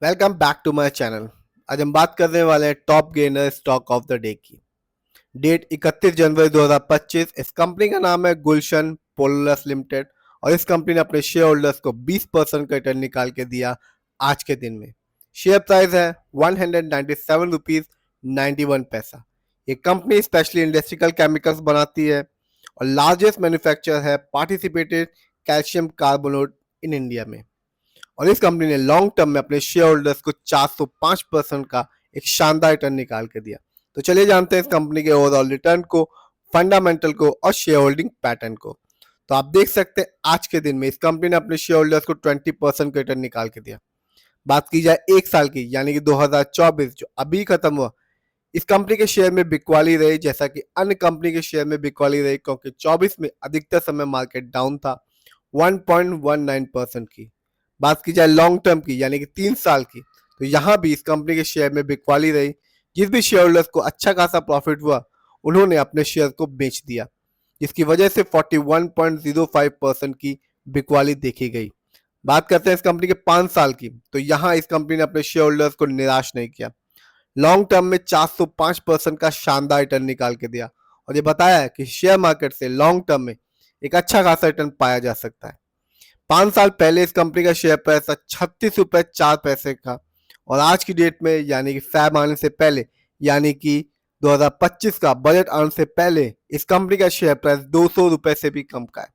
Welcome back to my channel. आज हम बात करने वाले हैं top gainer stock of the day की। डेट 31 जनवरी 2025। इस कंपनी का नाम है गुलशन पोलर्स लिमिटेड और इस कंपनी ने अपने शेयर होल्डर्स को 20% का रिटर्न निकाल के दिया आज के दिन में। शेयर प्राइस है 197 रुपीज 91 पैसा। ये कंपनी स्पेशली इंडस्ट्रियल केमिकल्स बनाती है और लार्जेस्ट मैन्युफैक्चरर है participated calcium carbonate in India में। और इस कंपनी ने लॉन्ग टर्म में अपने शेयर होल्डर्स को 405% का एक शानदार रिटर्न निकाल के दिया। तो चलिए जानते हैं इस कंपनी के ओवरऑल रिटर्न को, फंडामेंटल को और शेयर होल्डिंग पैटर्न को। तो आप देख सकते हैं आज के दिन में इस कंपनी ने अपने शेयर होल्डर्स को 20% का रिटर्न निकाल के दिया। बात की जाए एक साल की यानी कि 2024 जो अभी खत्म हुआ, इस कंपनी के शेयर में बिकवाली रही जैसा कि अन्य कंपनी के शेयर में बिकवाली रही, क्योंकि 24 में अधिकतर समय मार्केट डाउन था 1.19% की। बात की जाए लॉन्ग टर्म की यानी कि 3 साल की, तो यहाँ भी इस कंपनी के शेयर में बिकवाली रही। जिस भी शेयर होल्डर्स को अच्छा खासा प्रॉफिट हुआ उन्होंने अपने शेयर को बेच दिया, जिसकी वजह से 41.05% की बिकवाली देखी गई। बात करते हैं इस कंपनी के 5 साल की, तो यहाँ इस कंपनी ने अपने शेयर होल्डर्स को निराश नहीं किया। लॉन्ग टर्म में 405% का शानदार रिटर्न निकाल के दिया और ये बताया है कि शेयर मार्केट से लॉन्ग टर्म में एक अच्छा खासा रिटर्न पाया जा सकता है। 5 साल पहले इस कंपनी का शेयर प्राइस था 36 रुपए 4 पैसे का और आज की डेट में यानी कि फैब आने से पहले यानी कि 2025 का बजट आने से पहले इस कंपनी का शेयर प्राइस 200 रुपए से भी कम का है।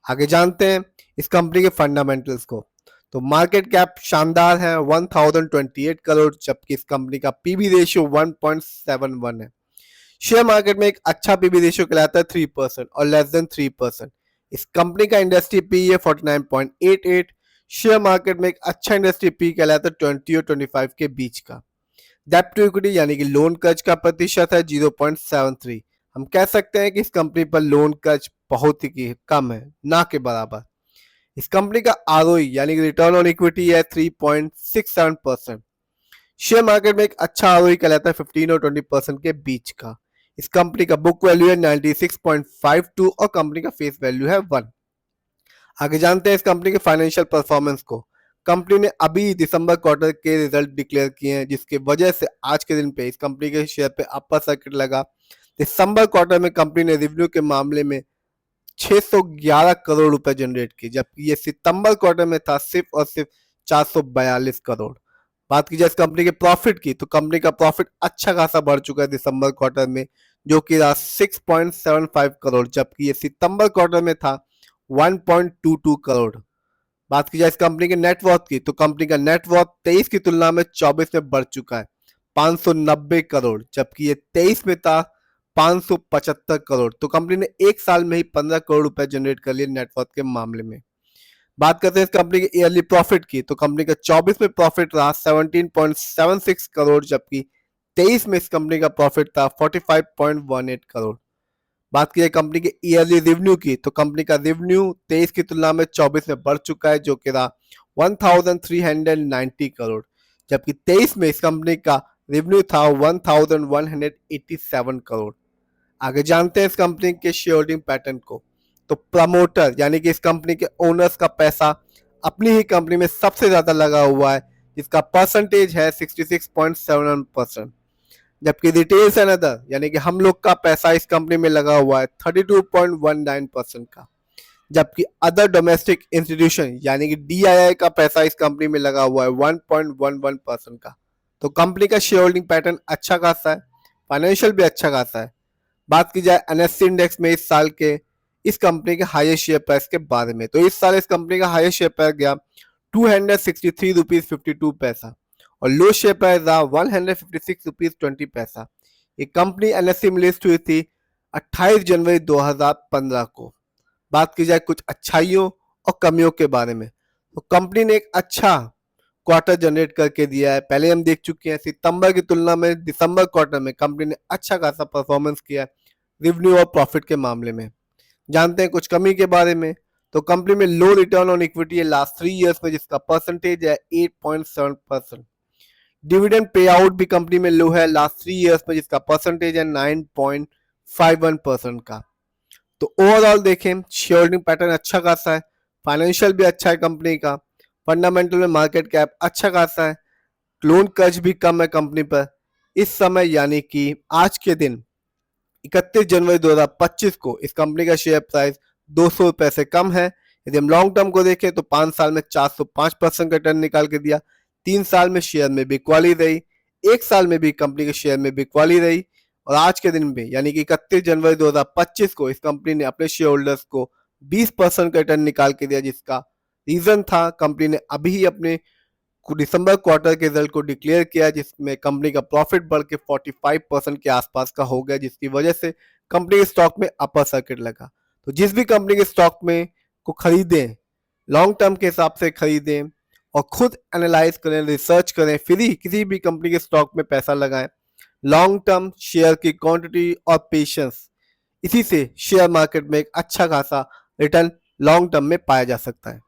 आगे जानते हैं इस कंपनी के फंडामेंटल्स को। तो मार्केट कैप शानदार है 1028 करोड़, जबकि इस कंपनी का पीबी रेशियो 1.71 है। शेयर मार्केट में एक अच्छा पीबी रेशियो कहलाता है 3% और लेस देन 3%। इस कंपनी का इंडस्ट्री पी है 49.88। शेयर मार्केट में एक अच्छा इंडस्ट्री पी कहलाता है 20 और 25 के बीच का। डेब्ट टू इक्विटी यानी कि लोन कर्ज का प्रतिशत है 0.73। हम कह सकते हैं कि इस कंपनी पर लोन कर्ज बहुत ही कम है, ना के बराबर। इस कंपनी का आरओई यानी कि रिटर्न ऑन इक्विटी है 3.67%। शेयर मार्केट में एक अच्छा आरओई कहलाता है 15 और 20% के बीच का। इस कंपनी का बुक वैल्यू है 96.52 और कंपनी का फेस वैल्यू है 1। आगे जानते हैं इस कंपनी के फाइनेंशियल परफॉर्मेंस को। कंपनी ने अभी दिसंबर क्वार्टर के रिजल्ट डिक्लेयर किए हैं, जिसकी वजह से आज के दिन पे इस कंपनी के शेयर पे अपर सर्किट लगा। दिसंबर क्वार्टर में कंपनी ने रिवेन्यू के मामले में 611 करोड़ रुपए जनरेट की, जबकि ये सितंबर क्वार्टर में था सिर्फ और सिर्फ 442 करोड़। बात की जाए इस कंपनी के प्रॉफिट की, तो कंपनी का प्रॉफिट अच्छा खासा बढ़ चुका है दिसंबर क्वार्टर में, जो कि रहा 6.75 करोड़, जबकि ये सितंबर क्वार्टर में था 1.22 करोड़। बात की जाए इस कंपनी के नेटवर्थ की, तो कंपनी का नेटवर्थ 23 की तुलना में 24 में बढ़ चुका है 590 करोड़, जबकि ये 23 में था 575 करोड़। तो कंपनी ने एक साल में ही 15 करोड़ रुपए जनरेट कर लिए नेटवर्थ के मामले में। बात करते हैं इस कंपनी के ईयरली प्रॉफिट की, तो कंपनी का 24 में प्रॉफिट रहा 17.76 करोड़, जबकि 23 में इस कंपनी का प्रॉफिट था 45.18 करोड़। बात की कंपनी के ईयरली रेवेन्यू की, तो कंपनी का रेवेन्यू 23 की तुलना में 24 में बढ़ चुका है, जो कि रहा 1390 करोड़, जबकि 23 में इस कंपनी का रेवेन्यू था 1187 करोड़। आगे जानते हैं इस कंपनी के शेयर होल्डिंग पैटर्न को। तो प्रमोटर यानी कि इस कंपनी के ओनर्स का पैसा अपनी ही कंपनी में सबसे ज्यादा लगा हुआ है, जिसका परसेंटेज है 66.71%, जबकि रिटेल्स एंड अदर यानी कि हम लोग का पैसा इस कंपनी में लगा हुआ है 32.19% का, जबकि अदर डोमेस्टिक इंस्टीट्यूशन यानी कि डीआईआई का पैसा इस कंपनी में लगा हुआ है 1.11% का। तो कंपनी का शेयर होल्डिंग पैटर्न अच्छा खासा है, फाइनेंशियल भी अच्छा खासा है। बात की जाए एनएससी इंडेक्स में इस साल के इस कंपनी के हाईएस्ट शेयर प्राइस के बारे में, तो इस साल इस कंपनी का हाईएस्ट शेयर प्राइस गया 263 रुपीज 52 पैसा और लो शेयर प्राइस रहा 156 रुपीज 20 पैसा। ये कंपनी एनएससी में लिस्ट हुई थी 28 जनवरी 2015 को। बात की जाए कुछ अच्छाइयों और कमियों के बारे में, तो कंपनी ने एक अच्छा क्वार्टर जनरेट करके दिया है। पहले हम देख चुके हैं सितंबर की तुलना में दिसंबर क्वार्टर में कंपनी ने अच्छा खासा परफॉर्मेंस किया है रेवेन्यू और प्रॉफिट के मामले में। जानते हैं कुछ कमी के बारे में, तो कंपनी में लो रिटर्न ऑन इक्विटी है लास्ट 3 इयर्स में, जिसका परसेंटेज है 8.7%। डिविडेंड पे आउट भी कंपनी में लो है लास्ट 3 इयर्स में, जिसका परसेंटेज है 9.51% का। तो ओवरऑल देखें शेयर होल्डिंग पैटर्न अच्छा खासा है, फाइनेंशियल भी अच्छा है कंपनी का, फंडामेंटल में मार्केट कैप अच्छा खासा है, लोन कर्ज भी कम है कंपनी पर। इस समय यानी कि आज के दिन 31 जनवरी 2025 को इस कंपनी का शेयर प्राइस 200 रुपए से कम है। यदि हम लॉन्ग टर्म को देखें तो 5 साल में 405% का रिटर्न निकाल के दिया। 3 साल में शेयर में बिकवाली रही, 1 साल में भी कंपनी के शेयर में बिकवाली रही, और आज के दिन में यानी कि 31 जनवरी 2025 को इस कंपनी ने अपने शेयर होल्डर्स को 20% का रिटर्न निकाल के दिया, जिसका रीजन था कंपनी ने अभी ही अपने दिसंबर क्वार्टर के रिजल्ट को डिक्लेयर किया, जिसमें कंपनी का प्रॉफिट बढ़ के 45% के आसपास का हो गया, जिसकी वजह से कंपनी के स्टॉक में अपर सर्किट लगा। तो जिस भी कंपनी के स्टॉक में को खरीदें, लॉन्ग टर्म के हिसाब से खरीदें और खुद एनालाइज करें, रिसर्च करें, फिर ही किसी भी कंपनी के स्टॉक में पैसा लगाएं। लॉन्ग टर्म शेयर की क्वांटिटी और पेशेंस, इसी से शेयर मार्केट में एक अच्छा खासा रिटर्न लॉन्ग टर्म में पाया जा सकता है।